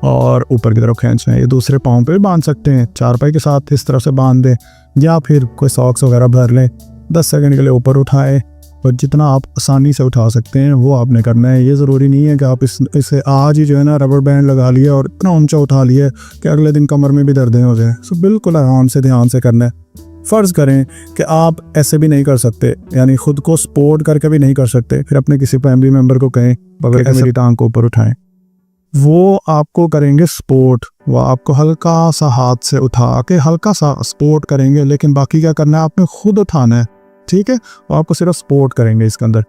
और ऊपर की तरफ खींचना है। ये दूसरे पाँव पे भी बांध सकते हैं, चारपाई के साथ इस तरह से बांध दें, या फिर कोई सॉक्स वगैरह भर लें, 10 सेकंड के लिए ऊपर उठाएं और जितना आप आसानी से उठा सकते हैं वो आपने करना है। ये ज़रूरी नहीं है कि आप इसे आज ही जो है ना रबड़ बैंड लगा लिया और इतना ऊंचा उठा लिया कि अगले दिन कमर में भी दर्दें हो जाए। सो बिल्कुल आराम से ध्यान से करना है। फ़र्ज़ करें कि आप ऐसे भी नहीं कर सकते, यानी ख़ुद को सपोर्ट करके भी नहीं कर सकते, फिर अपने किसी फैमिली मेम्बर को कहें पकड़ के मेरी टांग को ऊपर उठाएं। वो आपको करेंगे सपोर्ट, वो आपको हल्का सा हाथ से उठा के हल्का सा सपोर्ट करेंगे, लेकिन बाकी क्या करना है? आपने खुद उठाना है, ठीक है। और आपको सिर्फ सपोर्ट करेंगे इसके अंदर।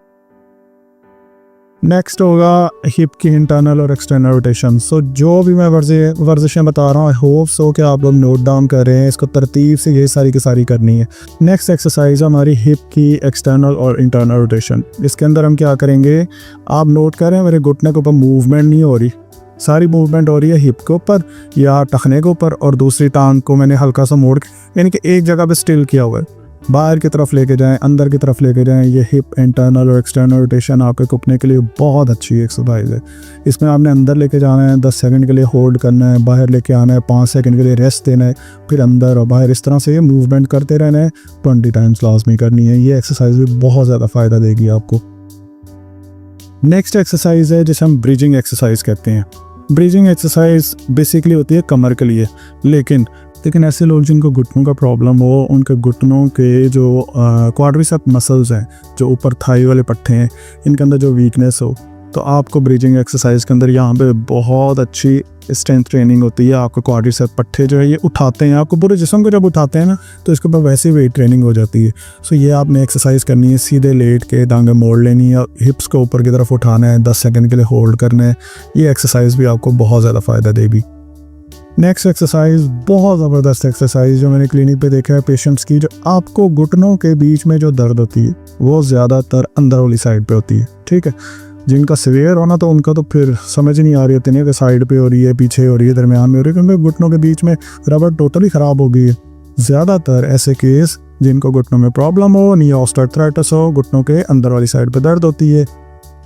नेक्स्ट होगा हिप की इंटरनल और एक्सटर्नल रोटेशन। सो जो भी मैं वर्जिशें बता रहा हूँ, आई होप सो कि आप लोग नोट डाउन कर रहे हैं, इसको तरतीब से ये सारी की सारी करनी है। नेक्स्ट एक्सरसाइज है हमारी हिप की एक्सटर्नल और इंटरनल रोटेशन। इसके अंदर हम क्या करेंगे? आप नोट करें, मेरे घुटने के ऊपर मूवमेंट नहीं हो रही, सारी मूवमेंट हो रही है हिप के ऊपर या टखने के ऊपर, और दूसरी टांग को मैंने हल्का सा मोड़ के, यानी कि एक जगह पे स्टिल किया हुआ है। बाहर की तरफ लेके जाएं, अंदर की तरफ लेके जाएं। ये हिप इंटरनल और एक्सटर्नल रोटेशन आपके घुटने के लिए बहुत अच्छी एक्सरसाइज है। इसमें आपने अंदर लेके जाना है, 10 सेकंड के लिए होल्ड करना है, बाहर लेके आना है, 5 सेकंड के लिए रेस्ट देना है, फिर अंदर और बाहर, इस तरह से ये मूवमेंट करते रहना है। 20 टाइम्स लाजमी करनी है। ये एक्सरसाइज भी बहुत ज़्यादा फ़ायदा देगी आपको। नेक्स्ट एक्सरसाइज है जिसे हम ब्रिजिंग एक्सरसाइज कहते हैं। ब्रिजिंग एक्सरसाइज बेसिकली होती है कमर के लिए, लेकिन ऐसे लोग जिनको घुटनों का प्रॉब्लम हो, उनके घुटनों के जो क्वाड्रिसेप मसल्स हैं, जो ऊपर थाई वाले पट्टे हैं, इनके अंदर जो वीकनेस हो, तो आपको ब्रिजिंग एक्सरसाइज के अंदर यहाँ पे बहुत अच्छी स्ट्रेंथ ट्रेनिंग होती है। आपको क्वाड्रिसेप पट्टे जो है ये उठाते हैं, आपको पूरे जिस्म को जब उठाते हैं ना, तो इसके ऊपर वैसे वेट ट्रेनिंग हो जाती है। सो ये आपने एक्सरसाइज करनी है, सीधे लेट के टांगें मोड़ लेनी है, हिप्स को ऊपर की तरफ उठाना है, 10 सेकंड के लिए होल्ड करना है। ये एक्सरसाइज भी आपको बहुत ज़्यादा फ़ायदा देगी। नेक्स्ट एक्सरसाइज बहुत ज़बरदस्त एक्सरसाइज जो मैंने क्लिनिक पे देखा है पेशेंट्स की, जो आपको घुटनों के बीच में जो दर्द होती है वो ज़्यादातर अंदर वाली साइड पे होती है, ठीक है। जिनका सीवियर होना तो उनका तो फिर समझ नहीं आ रही होती, नहीं कि साइड पे हो रही है, पीछे हो रही है, दरमियान में हो रही है, क्योंकि घुटनों के बीच में रबड़ टोटली ख़राब हो गई है। ज़्यादातर ऐसे केस जिनको घुटनों में प्रॉब्लम हो, नी ऑस्टियोआर्थराइटिस हो, घुटनों के अंदर वाली साइड पर दर्द होती है,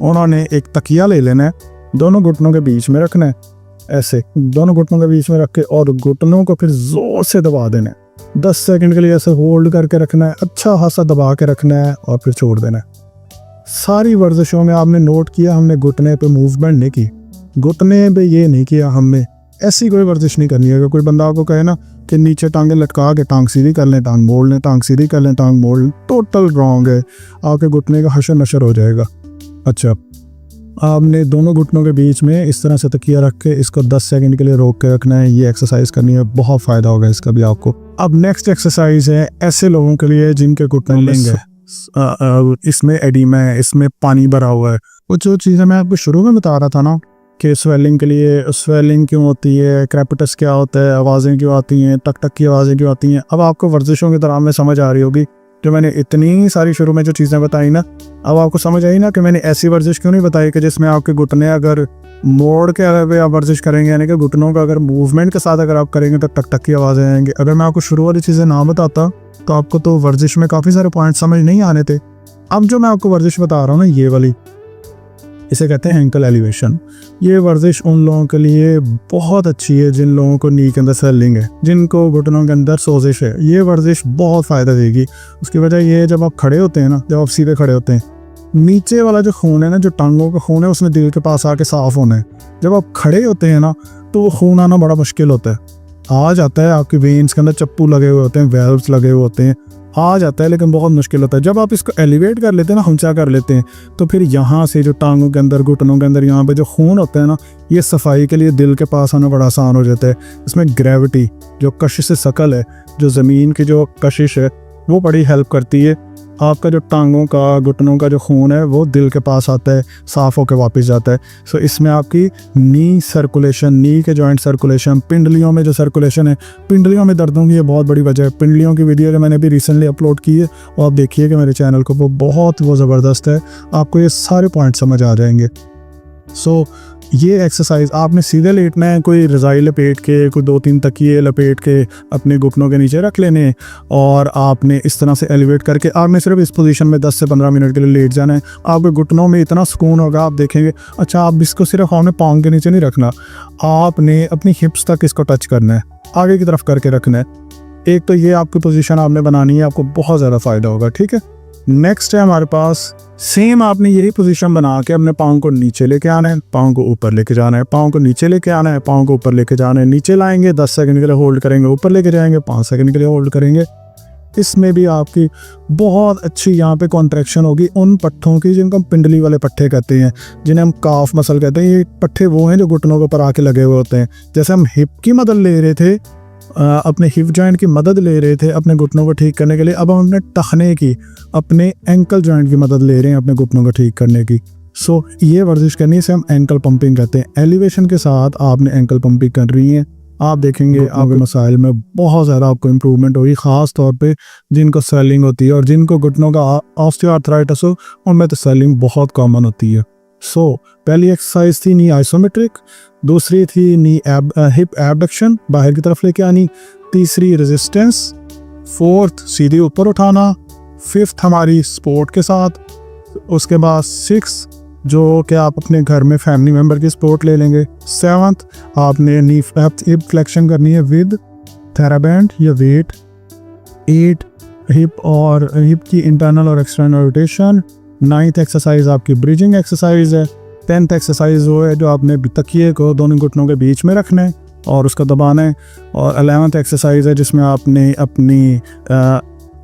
उन्होंने एक तकिया ले लेना है, दोनों घुटनों के बीच में रखना है, ऐसे दोनों घुटनों के बीच में रख के, और घुटनों को फिर ज़ोर से दबा देना है। 10 सेकंड के लिए ऐसे होल्ड करके रखना है, अच्छा खासा दबा के रखना है और फिर छोड़ देना है। सारी वर्जिशों में आपने नोट किया, हमने घुटने पे मूवमेंट नहीं की, घुटने पे ये नहीं किया, हमने ऐसी कोई वर्जिश नहीं करनी है। अगर कोई बंदा आपको कहे ना कि नीचे टांगें लटका के टांग सीधी कर लें, टांग मोड़ लें, टांग सीधी कर लें, टांग मोड़ लें, टोटल रॉन्ग है। आपके घुटने का हशर नशर हो जाएगा। अच्छा, आपने दोनों घुटनों के बीच में इस तरह से तकिया रख के इसको 10 सेकंड के लिए रोक के रखना है। ये एक्सरसाइज करनी है, बहुत फ़ायदा होगा इसका भी आपको। अब नेक्स्ट एक्सरसाइज है ऐसे लोगों के लिए जिनके घुटने लेंगे, इसमें एडिमा है, इसमें पानी भरा हुआ है। वो जो चीज़ें मैं आपको शुरू में बता रहा था ना कि स्वेलिंग के लिए, स्वेलिंग क्यों होती है, क्रेपिटस क्या होता है, आवाज़ें क्यों आती हैं, टक टक की आवाज़ें क्यों आती हैं, अब आपको वर्जिशों की तरह में समझ आ रही होगी। जो मैंने इतनी सारी शुरू में जो चीज़ें बताई ना, अब आपको समझ आई ना कि मैंने ऐसी वर्जिश क्यों नहीं बताई कि जिसमें आपके घुटने अगर मोड़ के अगर आप वर्जिश करेंगे, यानी कि घुटनों का अगर मूवमेंट के साथ अगर आप करेंगे तो टक टक की आवाज़ें आएंगी। अगर मैं आपको शुरू वाली चीज़ें ना बताता तो आपको तो वर्जिश में काफ़ी सारे पॉइंट समझ नहीं आने थे। अब जो मैं आपको वर्जिश बता रहा हूँ ना, ये वाली, इसे कहते हैं एंकल एलिवेशन। ये वर्जिश उन लोगों के लिए बहुत अच्छी है जिन लोगों को नी के अंदर स्वेलिंग है, जिनको घुटनों के अंदर सोजिश है। ये वर्जिश बहुत फ़ायदा देगी। उसकी वजह ये है, जब आप खड़े होते हैं ना, जब आप सीधे खड़े होते हैं, नीचे वाला जो खून है ना, जो टांगों का खून है, उसमें दिल के पास आके साफ़ होना है। जब आप खड़े होते हैं ना, तो वो खून आना बड़ा मुश्किल होता है। आ जाता है, आपके वेन्स के अंदर चप्पू लगे हुए होते हैं, वेल्व्स लगे हुए होते हैं, आ जाता है, लेकिन बहुत मुश्किल होता है। जब आप इसको एलिवेट कर लेते हैं ना, ऊंचा कर लेते हैं, तो फिर यहाँ से जो टांगों के अंदर, घुटनों के अंदर, यहाँ पे जो खून होता है ना, ये सफाई के लिए दिल के पास आना बड़ा आसान हो जाता है। इसमें ग्रेविटी, जो कशिश शकल है, जो ज़मीन की जो कशिश है, वो बड़ी हेल्प करती है। आपका जो टांगों का, घुटनों का जो खून है, वो दिल के पास आता है, साफ़ होकर वापस जाता है। सो इसमें आपकी नी सर्कुलेशन, नी के जॉइंट सर्कुलेशन, पिंडलियों में जो सर्कुलेशन है, पिंडलियों में दर्दों की ये बहुत बड़ी वजह है। पिंडलियों की वीडियो जो मैंने भी रिसेंटली अपलोड की है, वो आप देखिए कि मेरे चैनल को, वो ज़बरदस्त है। आपको ये सारे पॉइंट समझ आ जाएंगे। सो ये एक्सरसाइज आपने सीधे लेटना है, कोई रज़ाई लपेट के, कोई 2-3 तकिए लपेट के अपने घुटनों के नीचे रख लेने, और आपने इस तरह से एलिवेट करके आपने सिर्फ इस पोजीशन में 10 से 15 मिनट के लिए लेट जाना है। आपके घुटनों में इतना सुकून होगा, आप देखेंगे। अच्छा, आप इसको सिर्फ आपने पाँव के नीचे नहीं रखना, आपने अपनी हिप्स तक इसको टच करना है, आगे की तरफ करके रखना है। एक तो ये आपकी पोजीशन आपने बनानी है, आपको बहुत ज़्यादा फ़ायदा होगा। ठीक है, नेक्स्ट है हमारे पास, सेम आपने यही पोजीशन बना के अपने पाँव को नीचे लेके आना है, पाँव को ऊपर लेके जाना है, पाँव को नीचे लेके आना है, पाँव को ऊपर लेके जाना है, नीचे लाएंगे, 10 सेकंड के लिए होल्ड करेंगे, ऊपर लेके जाएंगे, 5 सेकंड के लिए होल्ड करेंगे। इसमें भी आपकी बहुत अच्छी यहाँ पे कॉन्ट्रैक्शन होगी उन पट्ठों की जिनको हम पिंडली वाले पट्ठे कहते हैं, जिन्हें हम काफ मसल कहते हैं। ये पट्ठे वो हैं जो घुटनों के ऊपर आके लगे हुए होते हैं। जैसे हम हिप की मदद ले रहे थे, अपने हिप जॉइंट की मदद ले रहे थे अपने घुटनों को ठीक करने के लिए, अब हम अपने टखने की, अपने एंकल जॉइंट की मदद ले रहे हैं अपने घुटनों को ठीक करने की। सो ये वर्जिश करनी से हम एंकल पंपिंग कहते हैं। एलिवेशन के साथ आपने एंकल पंपिंग कर रही है, आप देखेंगे आपके मसाइल में बहुत ज़्यादा आपको इम्प्रूवमेंट होगी, ख़ास तौर पे जिनको स्वेलिंग होती है और जिनको घुटनों का ऑस्टियोआर्थराइटिस हो, उनमें तो स्वेलिंग बहुत कॉमन होती है। सो पहली एक्सरसाइज थी नी आइसोमेट्रिक, दूसरी थी नी हिप एबडक्शन, बाहर की तरफ लेके आनी, तीसरी रेजिस्टेंस, फोर्थ सीधे ऊपर उठाना, फिफ्थ हमारी सपोर्ट के साथ, उसके बाद 6 जो कि आप अपने घर में फैमिली मेम्बर की सपोर्ट ले लेंगे, 7th आपने नी हिप फ्लेक्शन करनी है विद थेराबैंड या वेट, 8 हिप और हिप की इंटरनल और एक्सटर्नल रोटेशन, 9th एक्सरसाइज आपकी ब्रिजिंग एक्सरसाइज है, 10th एक्सरसाइज वो है जो आपने तकिए को दोनों घुटनों के बीच में रखना है और उसका दबाना है, और 11th एक्सरसाइज है जिसमें आपने अपनी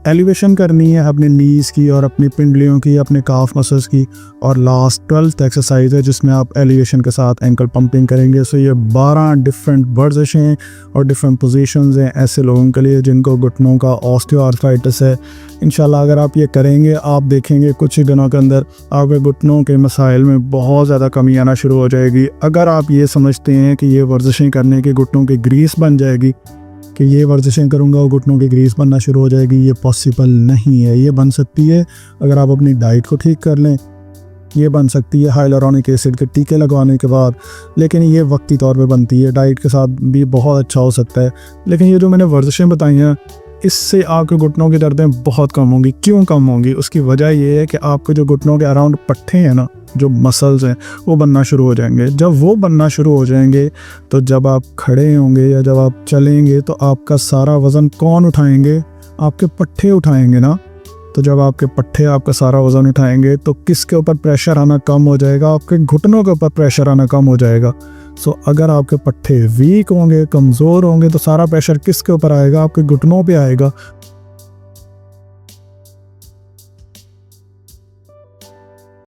एलिवेशन करनी है अपने नीज़ की और अपनी पिंडलियों की, अपने काफ मसल्स की, और लास्ट 12th एक्सरसाइज है जिसमें आप एलिवेशन के साथ एंकल पंपिंग करेंगे। सो ये 12 डिफरेंट वर्जिशें और डिफरेंट पोजीशंस हैं ऐसे लोगों के लिए जिनको घुटनों का ऑस्टियोआर्थराइटिस है। इंशाल्लाह अगर आप ये करेंगे, आप देखेंगे कुछ ही दिनों के अंदर आपके घुटनों के मसाइल में बहुत ज़्यादा कमी आना शुरू हो जाएगी। अगर आप ये समझते हैं कि ये वर्जिशें करने के घुटनों की ग्रीस बन जाएगी, कि ये वर्जिशें करूँगा और घुटनों की ग्रीस बनना शुरू हो जाएगी, ये पॉसिबल नहीं है। ये बन सकती है अगर आप अपनी डाइट को ठीक कर लें, ये बन सकती है हाइलुरोनिक एसिड के टीके लगवाने के बाद, लेकिन ये वक्ती तौर पे बनती है, डाइट के साथ भी बहुत अच्छा हो सकता है। लेकिन ये जो मैंने वर्जिशें बताई हैं, इससे आपके घुटनों की दर्दें बहुत कम होंगी। क्यों कम होंगी? उसकी वजह ये है कि आपके जो घुटनों के अराउंड पट्टे हैं ना, जो मसल्स हैं, वो बनना शुरू हो जाएंगे। जब वो बनना शुरू हो जाएंगे तो जब आप खड़े होंगे या जब आप चलेंगे तो आपका सारा वज़न कौन उठाएंगे? आपके पट्टे उठाएंगे ना। तो जब आपके पट्टे आपका सारा वज़न उठाएंगे तो किसके ऊपर प्रेशर आना कम हो जाएगा? आपके घुटनों के ऊपर प्रेशर आना कम हो जाएगा। सो अगर आपके पट्टे वीक होंगे, कमज़ोर होंगे, तो सारा प्रेशर किसके ऊपर आएगा? आपके घुटनों पे आएगा।